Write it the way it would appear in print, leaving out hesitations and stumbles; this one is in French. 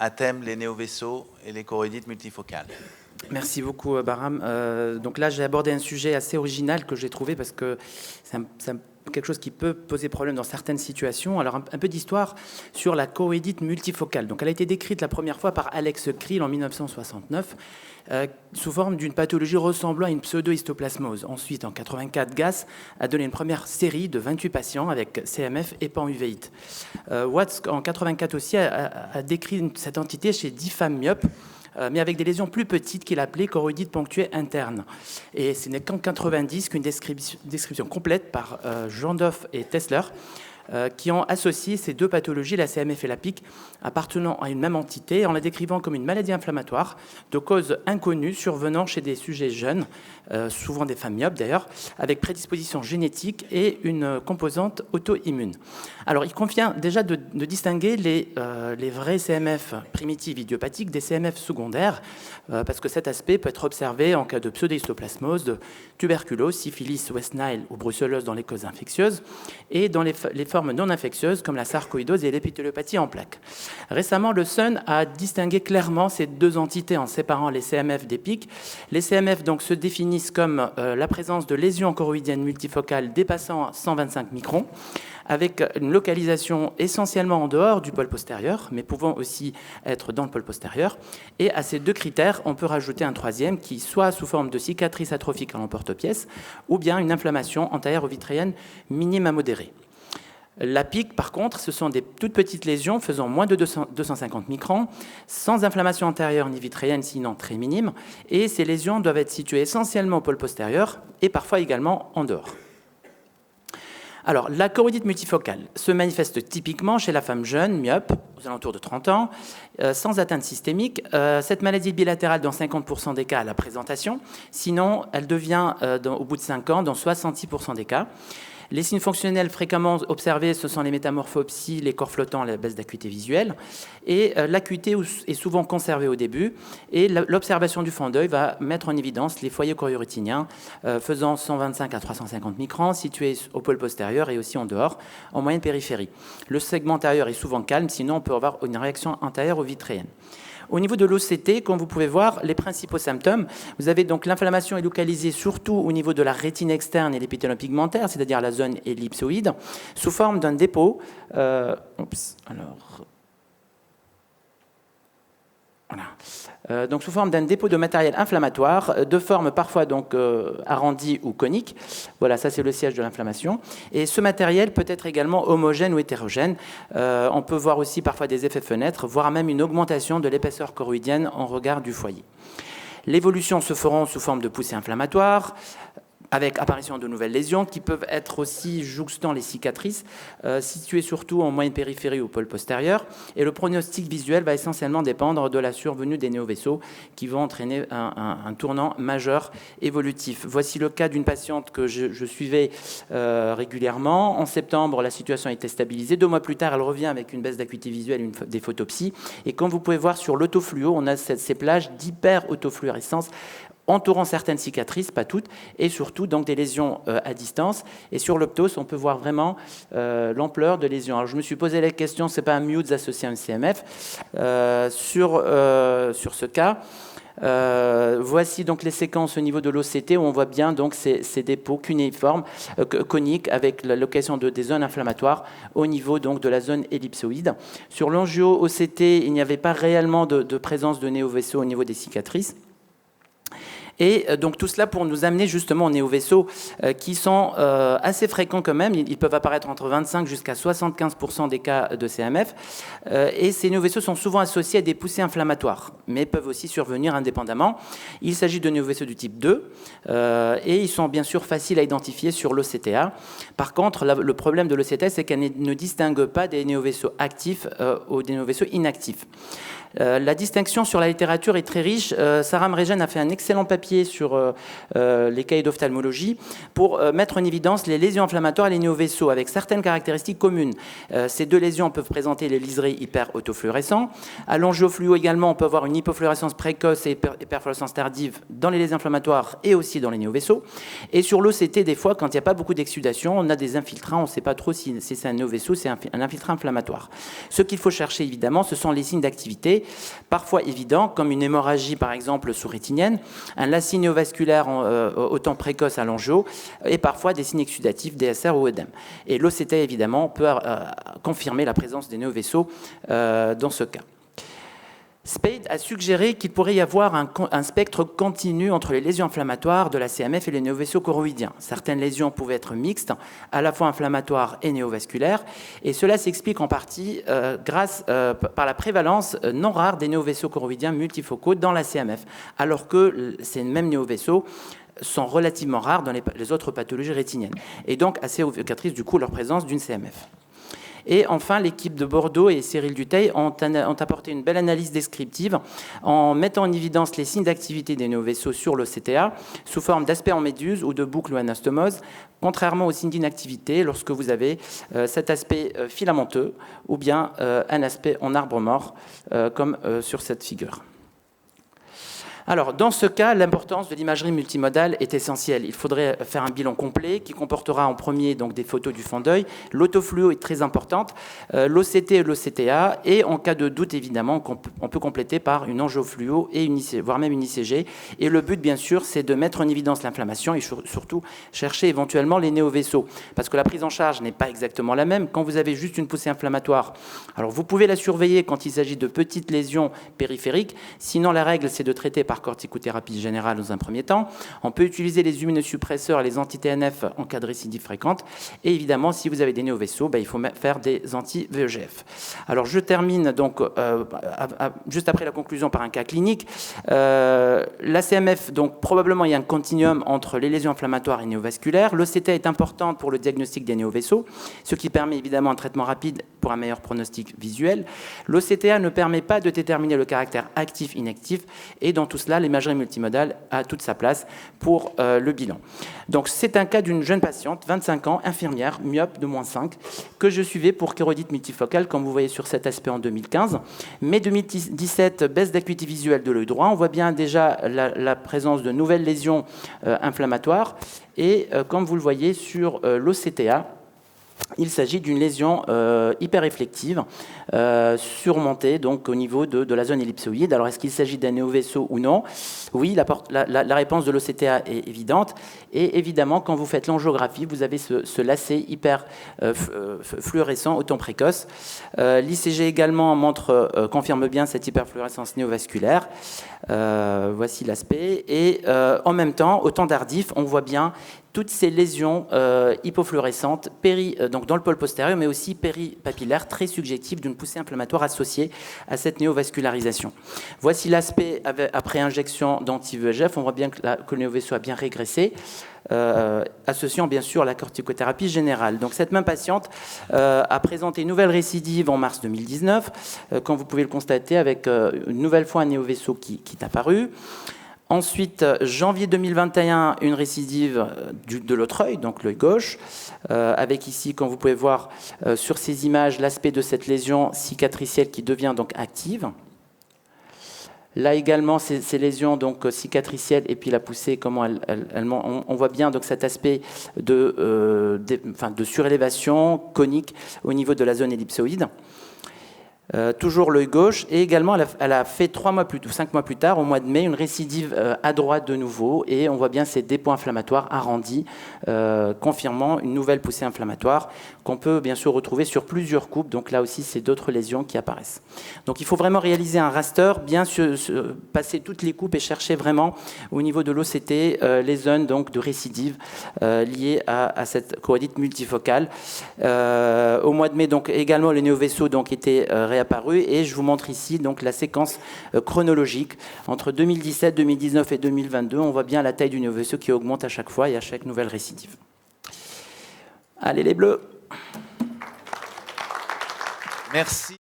à thème les néovaisseaux et les choroïdites multifocales. Merci beaucoup, Bahram. Donc là, j'ai abordé un sujet assez original que j'ai trouvé parce que c'est quelque chose qui peut poser problème dans certaines situations. Alors, un peu d'histoire sur la choroïdite multifocale. Donc, elle a été décrite la première fois par Alex Kriel en 1969 sous forme d'une pathologie ressemblant à une pseudo-histoplasmose. Ensuite, en 1984, Gass a donné une première série de 28 patients avec CMF et panuvéite. Watts, en 1984 aussi, a décrit cette entité chez 10 femmes myopes, mais avec des lésions plus petites qu'il appelait choroïdite ponctuée interne. Et ce n'est qu'en 1990 qu'une description complète par Jandolf et Tesler qui ont associé ces deux pathologies, la CMF et la PIC, appartenant à une même entité, en la décrivant comme une maladie inflammatoire de cause inconnue survenant chez des sujets jeunes, souvent des femmes myopes d'ailleurs, avec prédisposition génétique et une composante auto-immune. Alors, il convient déjà de distinguer les vrais CMF primitives idiopathiques des CMF secondaires, parce que cet aspect peut être observé en cas de pseudohistoplasmose, de tuberculose, syphilis, West Nile ou brucellose dans les causes infectieuses, et dans les formes non infectieuses comme la sarcoïdose et l'épitéliopathie en plaques. Récemment, le Sun a distingué clairement ces deux entités en séparant les CMF des PIC. Les CMF donc, se définissent comme la présence de lésions choroïdiennes multifocales dépassant 125 microns, avec une localisation essentiellement en dehors du pôle postérieur, mais pouvant aussi être dans le pôle postérieur. Et à ces deux critères, on peut rajouter un troisième qui soit sous forme de cicatrice atrophique à l'emporte-pièce, ou bien une inflammation antérieur-vitréenne minime à modérée. La PIC, par contre, ce sont des toutes petites lésions faisant moins de 250 microns, sans inflammation antérieure ni vitréenne, sinon très minime, et ces lésions doivent être situées essentiellement au pôle postérieur et parfois également en dehors. Alors, la choroïdite multifocale se manifeste typiquement chez la femme jeune, myope, aux alentours de 30 ans, sans atteinte systémique. Cette maladie bilatérale, dans 50% des cas, à la présentation. Sinon, elle devient, au bout de 5 ans, dans 66% des cas. Les signes fonctionnels fréquemment observés, ce sont les métamorphopsies, les corps flottants, la baisse d'acuité visuelle. Et l'acuité est souvent conservée au début. Et l'observation du fond d'œil va mettre en évidence les foyers choriorétiniens faisant 125 à 350 microns, situés au pôle postérieur et aussi en dehors, en moyenne périphérie. Le segment antérieur est souvent calme, sinon on peut avoir une réaction antérieure ou vitréenne. Au niveau de l'OCT, comme vous pouvez voir, les principaux symptômes, vous avez donc l'inflammation est localisée surtout au niveau de la rétine externe et l'épithélium pigmentaire, c'est-à-dire la zone ellipsoïde, sous forme d'un dépôt. Donc sous forme d'un dépôt de matériel inflammatoire, de forme parfois donc arrondie ou conique. Voilà, ça c'est le siège de l'inflammation. Et ce matériel peut être également homogène ou hétérogène. On peut voir aussi parfois des effets fenêtres, voire même une augmentation de l'épaisseur choroïdienne en regard du foyer. L'évolution se fera sous forme de poussée inflammatoire, avec apparition de nouvelles lésions qui peuvent être aussi jouxtant les cicatrices, situées surtout en moyenne périphérie ou pôle postérieur. Et le pronostic visuel va essentiellement dépendre de la survenue des néovaisseaux qui vont entraîner un tournant majeur évolutif. Voici le cas d'une patiente que je suivais régulièrement. En septembre, la situation a été stabilisée. 2 mois plus tard, elle revient avec une baisse d'acuité visuelle, des photopsies. Et comme vous pouvez voir sur l'autofluo, on a ces plages d'hyper-autofluorescence entourant certaines cicatrices, pas toutes, et surtout donc des lésions à distance. Et sur l'optos, on peut voir vraiment l'ampleur de lésions. Alors je me suis posé la question, c'est pas un MUDS associé à un CMF sur ce cas. Voici donc les séquences au niveau de l'OCT où on voit bien donc ces dépôts cunéiformes, coniques, avec la location des zones inflammatoires au niveau donc de la zone ellipsoïde. Sur l'angio-OCT, il n'y avait pas réellement de présence de néovaisseaux au niveau des cicatrices. Et donc tout cela pour nous amener justement aux néovaisseaux qui sont assez fréquents quand même. Ils peuvent apparaître entre 25 jusqu'à 75% des cas de CMF. Et ces néovaisseaux sont souvent associés à des poussées inflammatoires, mais peuvent aussi survenir indépendamment. Il s'agit de néovaisseaux du type 2 et ils sont bien sûr faciles à identifier sur l'OCTA. Par contre, le problème de l'OCTA, c'est qu'elle ne distingue pas des néovaisseaux actifs ou des néovaisseaux inactifs. La distinction sur la littérature est très riche. Sarah Mregen a fait un excellent papier papier sur les cahiers d'ophtalmologie pour mettre en évidence les lésions inflammatoires et les néovaisseaux avec certaines caractéristiques communes. Ces deux lésions peuvent présenter les liserés hyper-autofluorescents. À l'angiofluo également, on peut avoir une hypofluorescence précoce et hyperfluorescence tardive dans les lésions inflammatoires et aussi dans les néovaisseaux. Et sur l'OCT, des fois, quand il n'y a pas beaucoup d'exsudation, on a des infiltrants, on ne sait pas trop si c'est un néovaisseau, c'est un infiltrant inflammatoire. Ce qu'il faut chercher, évidemment, ce sont les signes d'activité, parfois évidents, comme une hémorragie, par exemple, sous-rétinienne, un lacis néovasculaire autant précoce à l'angio, et parfois des signes exsudatifs, DSR ou œdème. Et l'OCT, évidemment, peut confirmer la présence des néovaisseaux dans ce cas. Spade a suggéré qu'il pourrait y avoir un spectre continu entre les lésions inflammatoires de la CMF et les néovaisseaux choroïdiens. Certaines lésions pouvaient être mixtes, à la fois inflammatoires et néovasculaires, et cela s'explique en partie par la prévalence non rare des néovaisseaux choroïdiens multifocaux dans la CMF, alors que ces mêmes néovaisseaux sont relativement rares dans les autres pathologies rétiniennes, et donc assez évocatrices du coup leur présence d'une CMF. Et enfin, l'équipe de Bordeaux et Cyril Dutheil ont apporté une belle analyse descriptive en mettant en évidence les signes d'activité des néovaisseaux sur l'OCTA sous forme d'aspect en méduse ou de boucle ou anastomose, contrairement aux signes d'inactivité lorsque vous avez cet aspect filamenteux ou bien un aspect en arbre mort, comme sur cette figure. Alors, dans ce cas, l'importance de l'imagerie multimodale est essentielle. Il faudrait faire un bilan complet qui comportera en premier donc, des photos du fond d'œil. L'autofluo est très importante, l'OCT et l'OCTA, et en cas de doute, évidemment, on peut compléter par une angiofluo, voire même une ICG. Et le but, bien sûr, c'est de mettre en évidence l'inflammation et surtout chercher éventuellement les néovaisseaux. Parce que la prise en charge n'est pas exactement la même. Quand vous avez juste une poussée inflammatoire, alors vous pouvez la surveiller quand il s'agit de petites lésions périphériques. Sinon, la règle, c'est de traiter par corticothérapie générale dans un premier temps. On peut utiliser les immunosuppresseurs et les anti-TNF en cas de récidive fréquente. Et évidemment, si vous avez des néovaisseaux, il faut faire des anti-VEGF. Alors, je termine donc juste après la conclusion par un cas clinique. La CMF, donc probablement il y a un continuum entre les lésions inflammatoires et néovasculaires. L'OCTA est importante pour le diagnostic des néovaisseaux, ce qui permet évidemment un traitement rapide pour un meilleur pronostic visuel. L'OCTA ne permet pas de déterminer le caractère actif-inactif, et dans tout cela, l'imagerie multimodale a toute sa place pour le bilan. Donc c'est un cas d'une jeune patiente, 25 ans, infirmière, myope de -5, que je suivais pour choroïdite multifocale, comme vous voyez sur cet aspect en 2015. Mai 2017, baisse d'acuité visuelle de l'œil droit. On voit bien déjà la présence de nouvelles lésions inflammatoires. Et comme vous le voyez sur l'OCTA, il s'agit d'une lésion hyperréflective surmontée donc, au niveau de la zone ellipsoïde. Alors, est-ce qu'il s'agit d'un néovaisseau ou non? Oui, la réponse de l'OCTA est évidente. Et évidemment, quand vous faites l'angiographie, vous avez ce lacet hyper fluorescent au temps précoce. L'ICG également confirme bien cette hyperfluorescence néovasculaire. Voici l'aspect. Et en même temps, au temps tardif, on voit bien toutes ces lésions hypofluorescentes donc dans le pôle postérieur, mais aussi péripapillaires, très subjectives d'une poussée inflammatoire associée à cette néovascularisation. Voici l'aspect après injection d'anti-VEGF. On voit bien que le néovaisseau a bien régressé, associant bien sûr la corticothérapie générale. Donc cette même patiente a présenté une nouvelle récidive en mars 2019, comme vous pouvez le constater, avec une nouvelle fois un néovaisseau qui est apparu. Ensuite, janvier 2021, une récidive de l'autre œil, donc l'œil gauche, avec ici, comme vous pouvez voir sur ces images, l'aspect de cette lésion cicatricielle qui devient donc active. Là également, ces lésions donc cicatricielles et puis la poussée, comment on voit bien donc cet aspect de surélévation conique au niveau de la zone ellipsoïde. Toujours l'œil gauche, et également elle a fait 5 mois plus tard, au mois de mai, une récidive à droite de nouveau, et on voit bien ces dépôts inflammatoires arrondis, confirmant une nouvelle poussée inflammatoire qu'on peut bien sûr retrouver sur plusieurs coupes. Donc là aussi, c'est d'autres lésions qui apparaissent. Donc il faut vraiment réaliser un raster, bien passer toutes les coupes et chercher vraiment au niveau de l'OCT les zones donc, de récidive liées à cette choroïdite multifocale. Au mois de mai, donc, également, les néovaisseaux étaient réapparus, et je vous montre ici donc, la séquence chronologique entre 2017, 2019 et 2022. On voit bien la taille du néovaisseau qui augmente à chaque fois et à chaque nouvelle récidive. Allez les bleus! Merci.